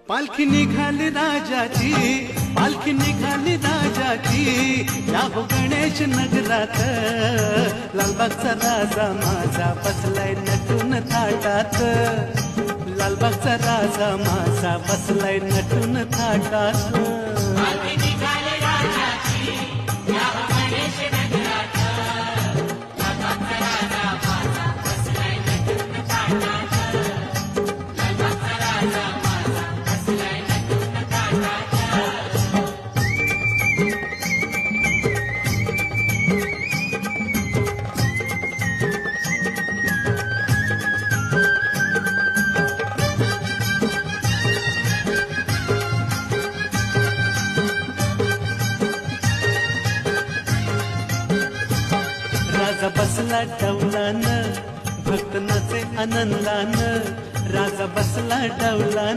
पालखी निघाली राजाची, पालखी निघाली राजाची, या हो गणेश नगरात, लालबागचा राजा माझा बसलाय नटून थाटात, लालबागचा राजा माझा बसलाय नटून थाटात. राजा बसला डौलान, भक्त नाचे आनंदान, राजा बसला डौलान.